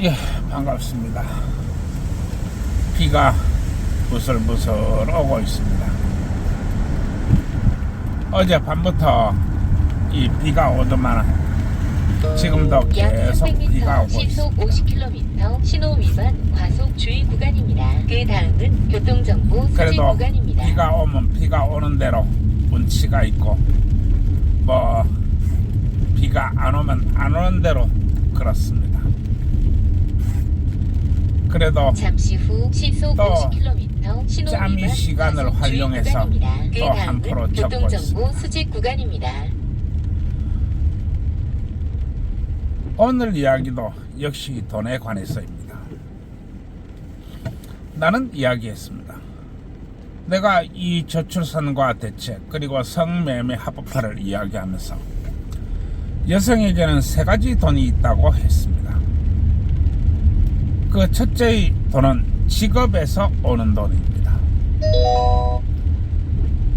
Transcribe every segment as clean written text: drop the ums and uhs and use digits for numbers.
예, 반갑습니다. 비가 부슬부슬 오고 있습니다. 어젯밤부터 이 비가 오더만 지금도 계속 비가 오고 시속 있습니다. 50km 신호 위반 과속 주의 구간입니다. 그 다음은 교통정보 수집 그래도 구간입니다. 비가 오면 비가 오는 대로 운치가 있고, 뭐 비가 안 오면 안 오는 대로 그렇습니다. 그래도 잠시 후 시속 또 50km 신호 짬이 위반 시간을 과속 주의 활용해서 구간입니다. 그 또 한 프로 다음은 적고 교통정보 있습니다. 수집 구간입니다. 오늘 이야기도 역시 돈에 관해서입니다. 나는 이야기했습니다. 내가 이 저출산과 대책 그리고 성매매 합법화를 이야기하면서 여성에게는 세 가지 돈이 있다고 했습니다. 그 첫째의 돈은 직업에서 오는 돈입니다.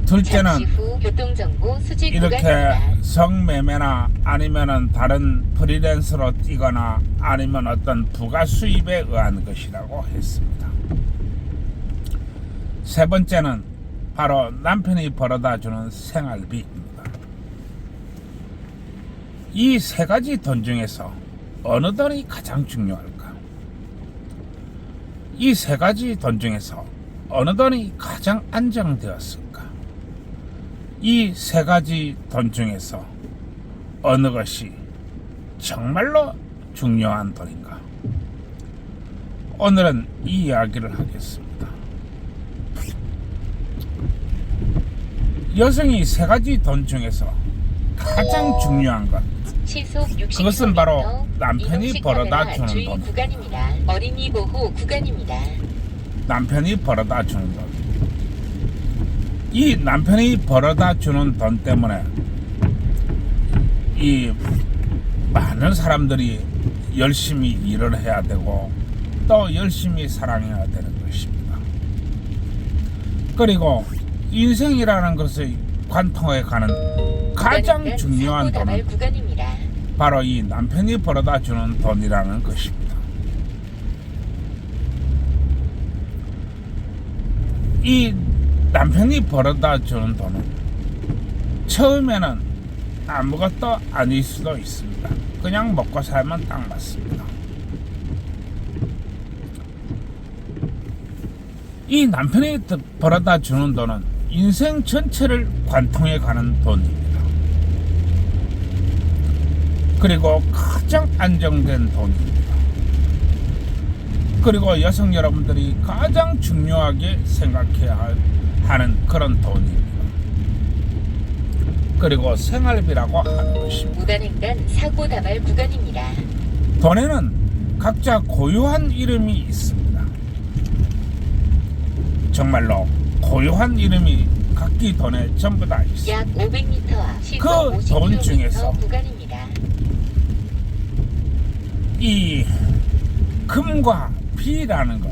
둘째는 잠시 후 교통정보 수집 이렇게 구간입니다. 성매매나 아니면은 다른 프리랜서로 뛰거나 아니면 어떤 부가 수입에 의한 것이라고 했습니다. 세 번째는 바로 남편이 벌어다 주는 생활비입니다. 이 세 가지 돈 중에서 어느 돈이 가장 중요할까? 이 세 가지 돈 중에서 어느 돈이 가장 안정되었을까? 이 세 가지 돈 중에서 어느 것이 정말로 중요한 돈인가? 오늘은 이 이야기를 하겠습니다. 여성이 세 가지 돈 중에서 가장 중요한 것, 시속 60km 그것은 바로 남편이 벌어다 주는 주의 돈. 구간입니다. 어린이 보호 구간입니다. 남편이 벌어다 주는 돈. 이 남편이 벌어다 주는 돈 때문에 이 많은 사람들이 열심히 일을 해야 되고 또 열심히 사랑해야 되는 것입니다. 그리고 인생이라는 것의 관통해 가는 가장 중요한 돈은 구간입니다. 바로 이 남편이 벌어다 주는 돈이라는 것입니다. 이 남편이 벌어다 주는 돈은 처음에는 아무것도 아닐 수도 있습니다. 그냥 먹고 살면 딱 맞습니다. 이 남편이 벌어다 주는 돈은 인생 전체를 관통해 가는 돈입니다. 그리고 가장 안정된 돈입니다. 그리고 여성 여러분들이 가장 중요하게 생각해야 하는 그런 돈입니다. 그리고 생활비라고 하는 것입니다. 무단횡단 사고 다발 구간입니다. 돈에는 각자 고유한 이름이 있습니다. 정말로 고유한 이름이 각기 돈에 전부 다 있습니다. 약 500m 앞 시속 그 돈 50km 중에서 구간입니다. 이 금과 비라는 것,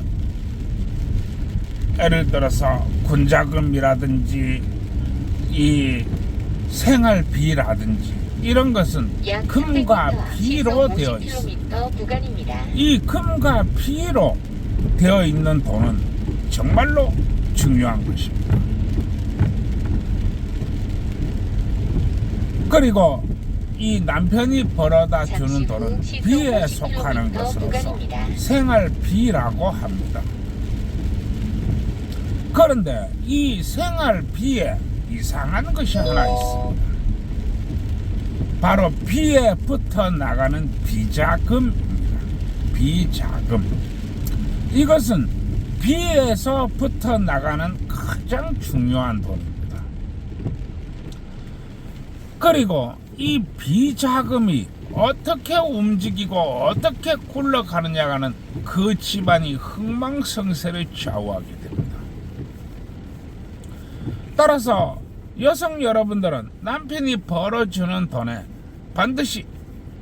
예를 들어서 군자금이라든지 이 생활비라든지 이런 것은 약 금과 300m 앞 비로 시속 되어 있습니다. 50km 구간입니다. 이 금과 비로 되어 있는 돈은 정말로 중요한 것입니다. 그리고 이 남편이 벌어다 주는 돈은 비에 속하는 것으로서 생활비라고 합니다. 그런데 이 생활비에 이상한 것이 하나 있습니다. 바로 비에 붙어 나가는 비자금입니다. 비자금. 이것은 비에서 붙어 나가는 가장 중요한 돈입니다. 그리고 이 비자금이 어떻게 움직이고 어떻게 굴러가느냐가는 그 집안이 흥망성쇠를 좌우하게 됩니다. 따라서 여성 여러분들은 남편이 벌어주는 돈에 반드시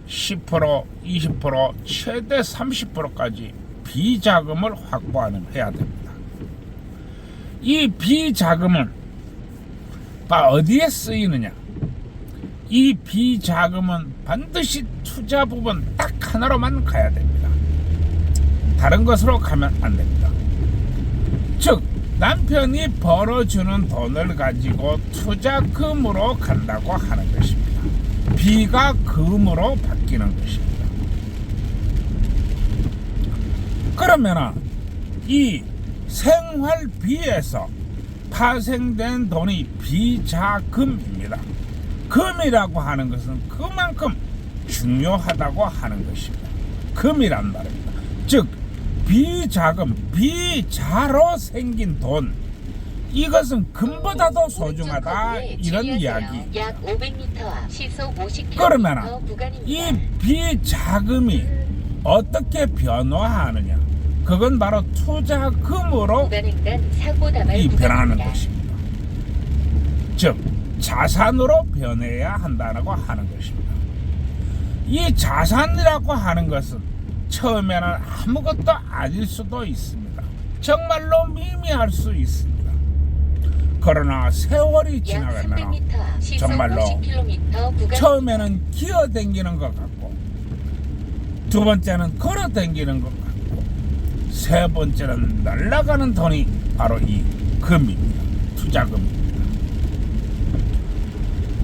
10%, 20%, 최대 30%까지 비자금을 확보해야 됩니다. 이 비자금은 어디에 쓰이느냐? 이 비자금은 반드시 투자 부분 딱 하나로만 가야 됩니다. 다른 것으로 가면 안 됩니다. 즉 남편이 벌어주는 돈을 가지고 투자금으로 간다고 하는 것입니다. 비가 금으로 바뀌는 것입니다. 그러면 이 생활비에서 파생된 돈이 비자금입니다. 금이라고 하는 것은 그만큼 중요하다고 하는 것입니다. 금이란 말입니다. 즉 비자금, 비자로 생긴 돈, 이것은 금보다도 소중하다, 이런 이야기. 약 500m 앞 시속 50km 그러면 구간입니다. 이 비자금이 어떻게 변화하느냐, 그건 바로 투자금으로 구간횡단 사고 다발 이 변하는 구간입니다. 것입니다. 즉 자산으로 변해야 한다고 하는 것입니다. 이 자산이라고 하는 것은 처음에는 아무것도 아닐 수도 있습니다. 정말로 미미할 수 있습니다. 그러나 세월이 약 지나가면 300m 앞 시속 정말로 50km 구간 처음에는 기어다니는 것 같고, 두 번째는 걸어다니는 것 같고, 세 번째는 날아가는 돈이 바로 이 금입니다. 투자금입니다.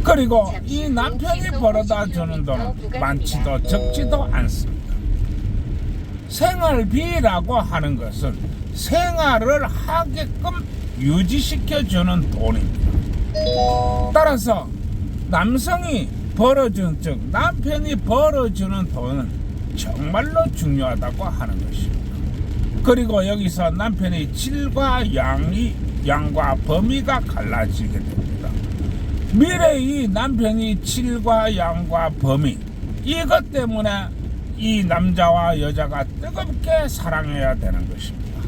그리고 이 남편이 벌어다 주는 돈은 많지도 적지도 않습니다. 생활비라고 하는 것은 생활을 하게끔 유지시켜주는 돈입니다. 따라서 남성이 벌어준, 즉 남편이 벌어주는 돈은 정말로 중요하다고 하는 것입니다. 그리고 여기서 남편의 질과 양과 범위가 갈라지게 됩니다. 미래의 남편이 질과 양과 범위, 이것 때문에 이 남자와 여자가 뜨겁게 사랑해야 되는 것입니다.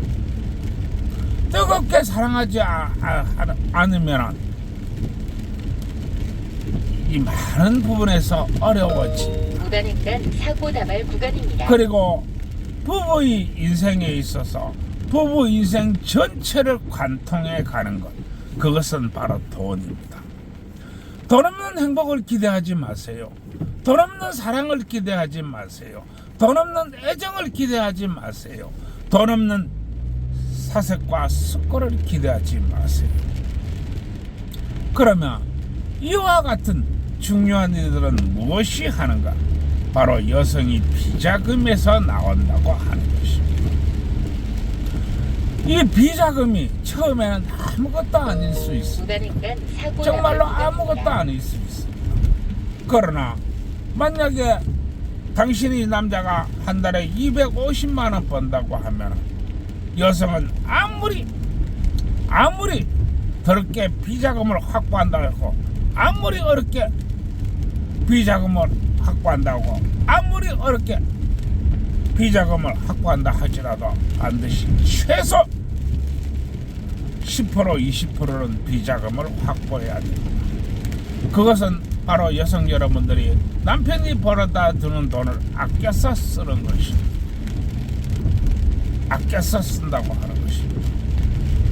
뜨겁게 사랑하지 않으면 이 많은 부분에서 어려워집니다. 구간횡단 사고 다발 구간입니다. 그리고 부부의 인생에 있어서 부부 인생 전체를 관통해 가는 것, 그것은 바로 돈입니다. 돈 없는 행복을 기대하지 마세요. 돈 없는 사랑을 기대하지 마세요. 돈 없는 애정을 기대하지 마세요. 돈 없는 사색과 숙고를 기대하지 마세요. 그러면 이와 같은 중요한 일들은 무엇이 하는가? 바로 여성이 비자금에서 나온다고 하는 것입니다. 이 비자금이 처음에는 아무것도 아닐 수 있습니다. 구간횡단 사고 정말로 다발 아무것도 구간입니다. 아닐 수 있습니다. 그러나 만약에 당신이 남자가 한 달에 250만 원 번다고 하면 여성은 아무리 더럽게 비자금을 확보한다고 하고, 아무리 어렵게 비자금을 확보한다고, 아무리 어렵게 비자금을 확보한다 하더라도 반드시 최소 10% 20%는 비자금을 확보해야 됩니다. 그것은 바로 여성 여러분들이 남편이 벌어다 두는 돈을 아껴서 쓰는 것입니다. 아껴서 쓴다고 하는 것입니다.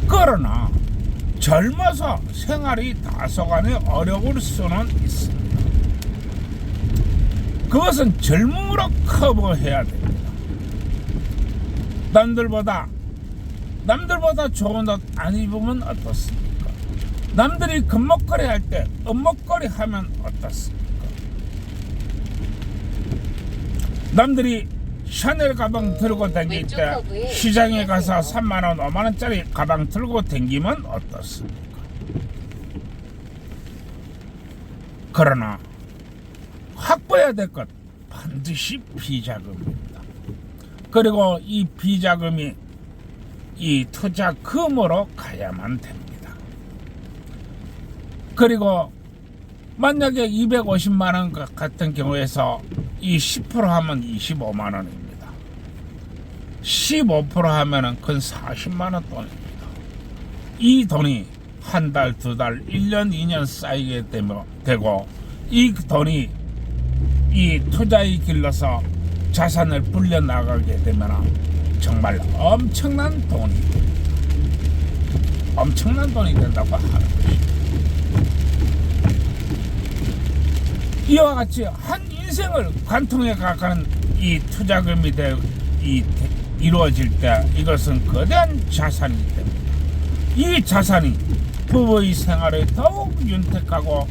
그러나 젊어서 생활이 다소간에 어려울 수는 있습니다. 그것은 젊음으로 커버해야 됩니다. 남들보다 좋은 옷 안 입으면 어떻습니까? 남들이 금목걸이 할 때 은목걸이 하면 어떻습니까? 남들이 샤넬 가방 들고 다닐 때 시장에 가서 3만원 5만원짜리 가방 들고 다니면 어떻습니까? 그러나 확보해야 될 것 반드시 비자금입니다. 그리고 이 비자금이 이 투자금으로 가야만 됩니다. 그리고 만약에 250만원 같은 경우에서 이 10% 하면 25만원입니다. 15% 하면은 근 40만원 돈입니다. 이 돈이 한 달, 두 달, 1년, 2년 쌓이게 되고, 이 돈이 이 투자의 길로서 자산을 불려나가게 되면 정말 엄청난 돈이 된다고 하는 것입니다. 이와 같이 한 인생을 관통해 가는 이 투자금이 이루어질 때 이것은 거대한 자산이기 때문에 이 자산이 부부의 생활을 더욱 윤택하고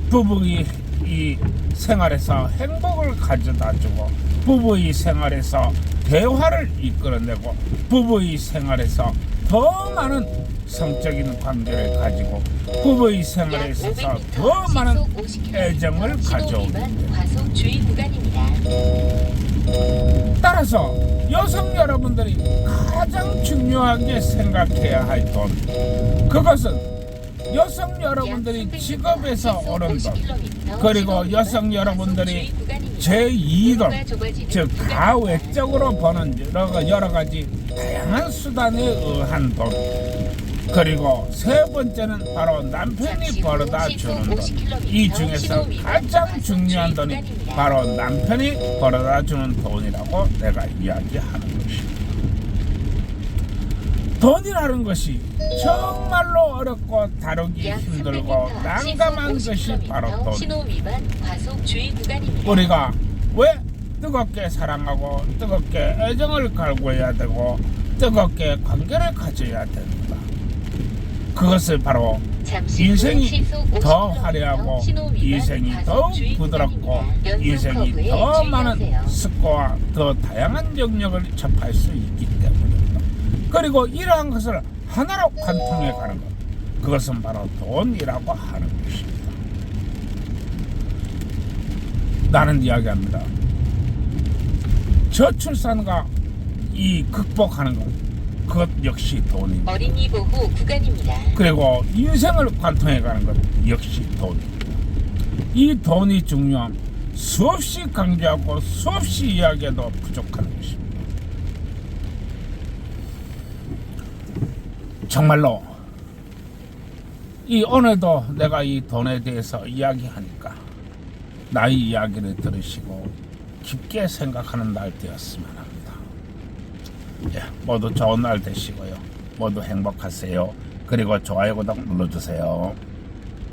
부부의 이 생활에서 행복을 가져다주고 부부의 생활에서 대화를 이끌어내고 부부의 생활에서 더 많은 성적인 관계를 가지고 부부의 생활에 있어서 더 많은 애정을 가져옵니다. 과속 주의 구간입니다. 따라서 여성 여러분들이 가장 중요하게 생각해야 할 돈, 그것은 여성 여러분들이 직업에서 오는 돈, 그리고 여성 여러분들이 제2돈, 즉 가외적으로 버는 여러 가지 다양한 수단에 의한 돈, 그리고 세 번째는 바로 남편이 벌어다 주는 돈. 이 중에서 가장 중요한 돈이 바로 남편이 벌어다 주는 돈이라고 내가 이야기하는 것입니다. 돈이라는 것이 정말로 어렵고 다루기 힘들고 난감한 것이 바로 돈. 신호 위반 과속 주의 구간입니다. 우리가 왜 뜨겁게 사랑하고 뜨겁게 애정을 갈구해야 되고 뜨겁게 관계를 가져야 되는가? 그것을 바로 인생이 더 화려하고 인생이 더욱 부드럽고 인생이 더 많은 스코와 더 다양한 영역을 접할 수 있기 때문입니다. 그리고 이러한 것을 하나로 관통해 가는 것, 그것은 바로 돈이라고 하는 것입니다. 나는 이야기합니다. 저출산과 이 극복하는 것, 그것 역시 돈입니다. 어린이 보호 구간입니다. 그리고 인생을 관통해 가는 것 역시 돈입니다. 이 돈이 중요함 수없이 강조하고 수없이 이야기해도 부족한 것입니다. 정말로 이 오늘도 내가 이 돈에 대해서 이야기하니까 나의 이야기를 들으시고 깊게 생각하는 날 되었으면 합니다. 예, 모두 좋은 날 되시고요. 모두 행복하세요. 그리고 좋아요, 구독 눌러주세요.